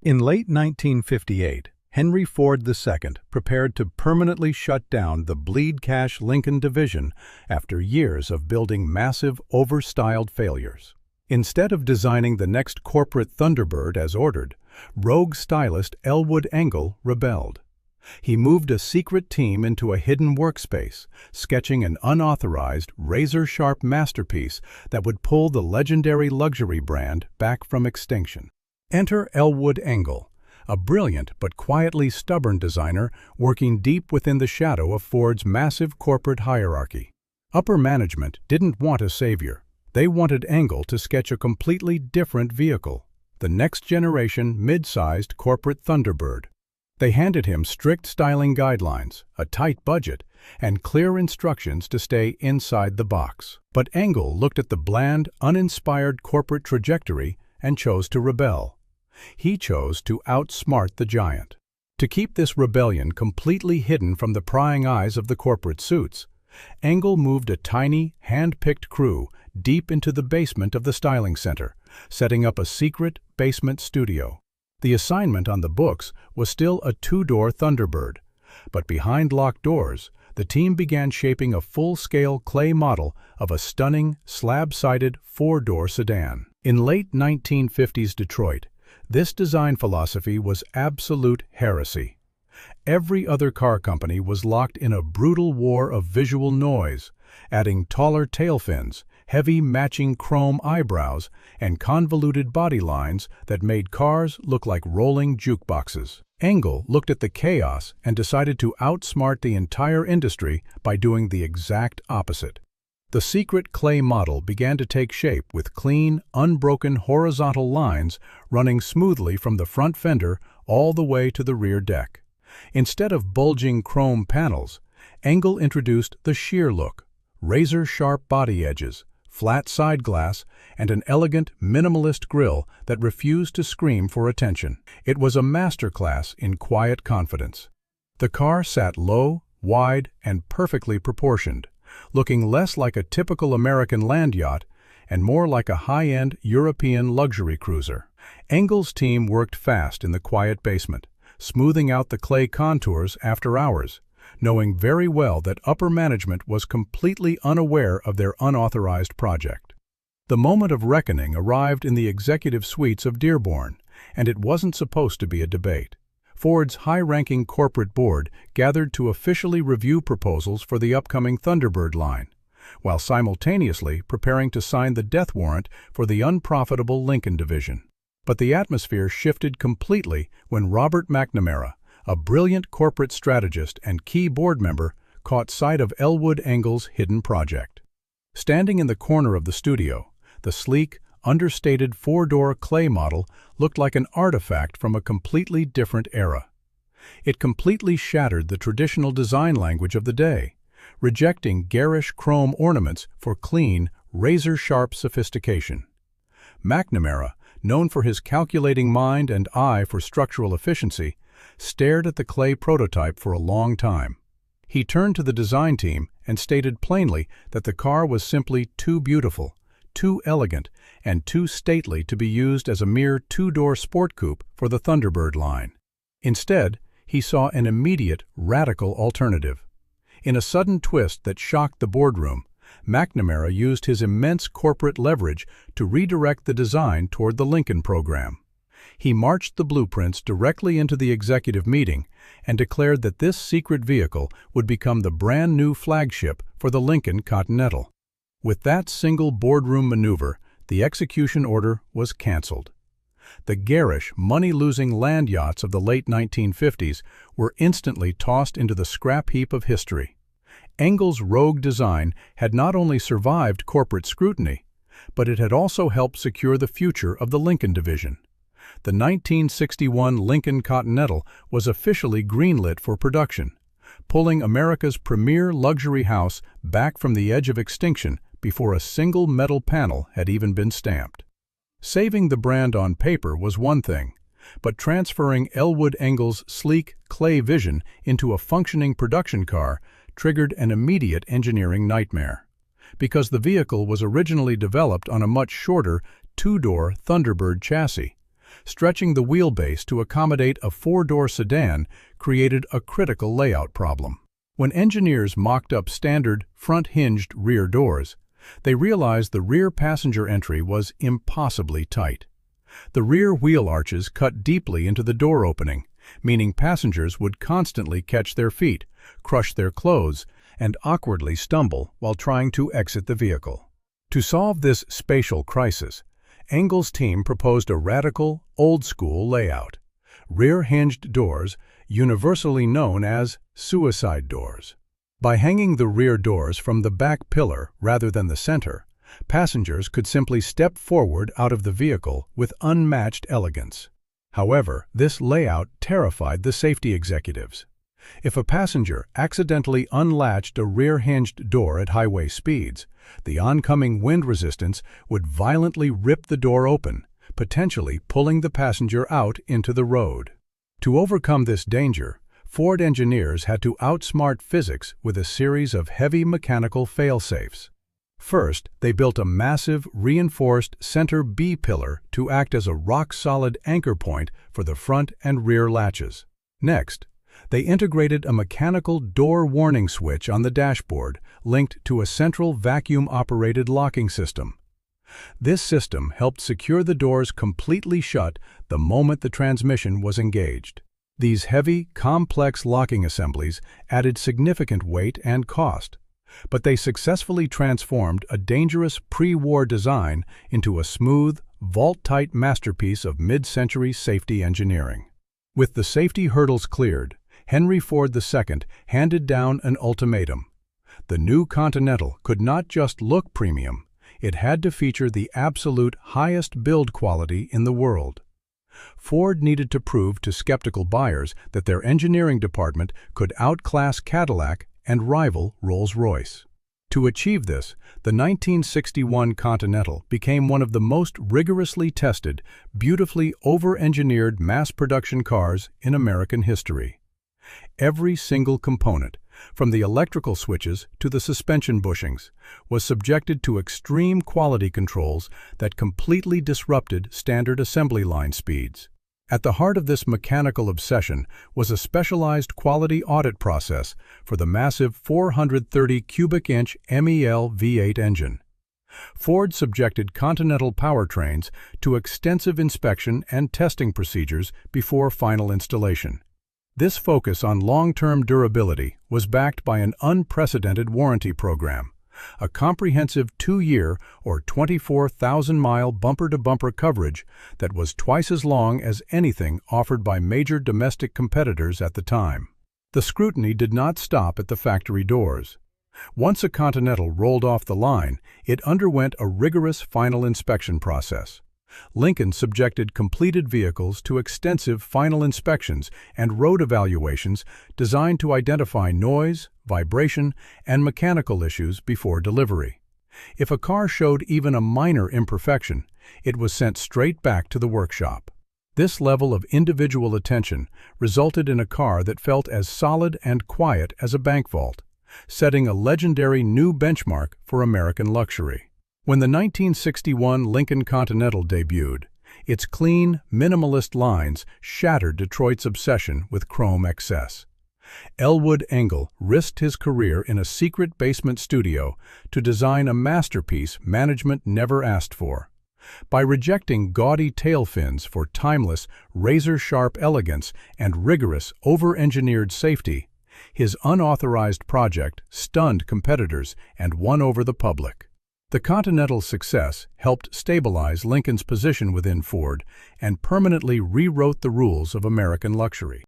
In late 1958, Henry Ford II prepared to permanently shut down the bleed-cash Lincoln division after years of building massive, over-styled failures. Instead of designing the next corporate Thunderbird as ordered, rogue stylist Elwood Engel rebelled. He moved a secret team into a hidden workspace, sketching an unauthorized, razor-sharp masterpiece that would pull the legendary luxury brand back from extinction. Enter Elwood Engel, a brilliant but quietly stubborn designer working deep within the shadow of Ford's massive corporate hierarchy. Upper management didn't want a savior. They wanted Engel to sketch a completely different vehicle, the next-generation, mid-sized corporate Thunderbird. They handed him strict styling guidelines, a tight budget, and clear instructions to stay inside the box. But Engel looked at the bland, uninspired corporate trajectory and chose to rebel. He chose to outsmart the giant. To keep this rebellion completely hidden from the prying eyes of the corporate suits, Engel moved a tiny, hand-picked crew deep into the basement of the styling center, setting up a secret basement studio. The assignment on the books was still a two-door Thunderbird, but behind locked doors, the team began shaping a full-scale clay model of a stunning, slab-sided, four-door sedan. In late 1950s Detroit, this design philosophy was absolute heresy. Every other car company was locked in a brutal war of visual noise, adding taller tail fins, heavy matching chrome eyebrows, and convoluted body lines that made cars look like rolling jukeboxes. Engel looked at the chaos and decided to outsmart the entire industry by doing the exact opposite. The secret clay model began to take shape with clean, unbroken horizontal lines running smoothly from the front fender all the way to the rear deck. Instead of bulging chrome panels, Engel introduced the sheer look, razor-sharp body edges, flat side glass, and an elegant, minimalist grille that refused to scream for attention. It was a masterclass in quiet confidence. The car sat low, wide, and perfectly proportioned, looking less like a typical American land yacht and more like a high-end European luxury cruiser. Engel's team worked fast in the quiet basement, smoothing out the clay contours after hours, knowing very well that upper management was completely unaware of their unauthorized project. The moment of reckoning arrived in the executive suites of Dearborn, and it wasn't supposed to be a debate. Ford's high-ranking corporate board gathered to officially review proposals for the upcoming Thunderbird line, while simultaneously preparing to sign the death warrant for the unprofitable Lincoln division. But the atmosphere shifted completely when Robert McNamara, a brilliant corporate strategist and key board member, caught sight of Elwood Engel's hidden project. Standing in the corner of the studio, the sleek, understated four-door clay model looked like an artifact from a completely different era. It completely shattered the traditional design language of the day, rejecting garish chrome ornaments for clean, razor-sharp sophistication. McNamara, known for his calculating mind and eye for structural efficiency, stared at the clay prototype for a long time. He turned to the design team and stated plainly that the car was simply too beautiful, too elegant, and too stately to be used as a mere two-door sport coupe for the Thunderbird line. Instead, he saw an immediate, radical alternative. In a sudden twist that shocked the boardroom, McNamara used his immense corporate leverage to redirect the design toward the Lincoln program. He marched the blueprints directly into the executive meeting and declared that this secret vehicle would become the brand new flagship for the Lincoln Continental. With that single boardroom maneuver, the execution order was canceled. The garish, money-losing land yachts of the late 1950s were instantly tossed into the scrap heap of history. Engel's rogue design had not only survived corporate scrutiny, but it had also helped secure the future of the Lincoln division. The 1961 Lincoln Continental was officially greenlit for production, pulling America's premier luxury house back from the edge of extinction before a single metal panel had even been stamped. Saving the brand on paper was one thing, but transferring Elwood Engel's sleek, clay vision into a functioning production car triggered an immediate engineering nightmare. Because the vehicle was originally developed on a much shorter, two-door Thunderbird chassis, Stretching the wheelbase to accommodate a four-door sedan created a critical layout problem. When engineers mocked up standard front-hinged rear doors, they realized the rear passenger entry was impossibly tight. The rear wheel arches cut deeply into the door opening, meaning passengers would constantly catch their feet, crush their clothes, and awkwardly stumble while trying to exit the vehicle. To solve this spatial crisis, Engel's team proposed a radical, old-school layout: rear-hinged doors, universally known as suicide doors. By hanging the rear doors from the back pillar rather than the center, passengers could simply step forward out of the vehicle with unmatched elegance. However, this layout terrified the safety executives. If a passenger accidentally unlatched a rear-hinged door at highway speeds, the oncoming wind resistance would violently rip the door open, potentially pulling the passenger out into the road. To overcome this danger, Ford engineers had to outsmart physics with a series of heavy mechanical fail-safes. First, they built a massive, reinforced center B pillar to act as a rock-solid anchor point for the front and rear latches. Next, they integrated a mechanical door warning switch on the dashboard linked to a central vacuum-operated locking system. This system helped secure the doors completely shut the moment the transmission was engaged. These heavy, complex locking assemblies added significant weight and cost, but they successfully transformed a dangerous pre-war design into a smooth, vault-tight masterpiece of mid-century safety engineering. With the safety hurdles cleared, Henry Ford II handed down an ultimatum. The new Continental could not just look premium, it had to feature the absolute highest build quality in the world. Ford needed to prove to skeptical buyers that their engineering department could outclass Cadillac and rival Rolls-Royce. To achieve this, the 1961 Continental became one of the most rigorously tested, beautifully over-engineered mass-production cars in American history. Every single component, from the electrical switches to the suspension bushings, was subjected to extreme quality controls that completely disrupted standard assembly line speeds. At the heart of this mechanical obsession was a specialized quality audit process for the massive 430 cubic inch MEL V8 engine. Ford subjected Continental powertrains to extensive inspection and testing procedures before final installation. This focus on long-term durability was backed by an unprecedented warranty program, a comprehensive 2-year or 24,000-mile bumper-to-bumper coverage that was twice as long as anything offered by major domestic competitors at the time. The scrutiny did not stop at the factory doors. Once a Continental rolled off the line, it underwent a rigorous final inspection process. Lincoln subjected completed vehicles to extensive final inspections and road evaluations designed to identify noise, vibration, and mechanical issues before delivery. If a car showed even a minor imperfection, it was sent straight back to the workshop. This level of individual attention resulted in a car that felt as solid and quiet as a bank vault, setting a legendary new benchmark for American luxury. When the 1961 Lincoln Continental debuted, its clean, minimalist lines shattered Detroit's obsession with chrome excess. Elwood Engel risked his career in a secret basement studio to design a masterpiece management never asked for. By rejecting gaudy tail fins for timeless, razor-sharp elegance and rigorous, over-engineered safety, his unauthorized project stunned competitors and won over the public. The Continental's success helped stabilize Lincoln's position within Ford and permanently rewrote the rules of American luxury.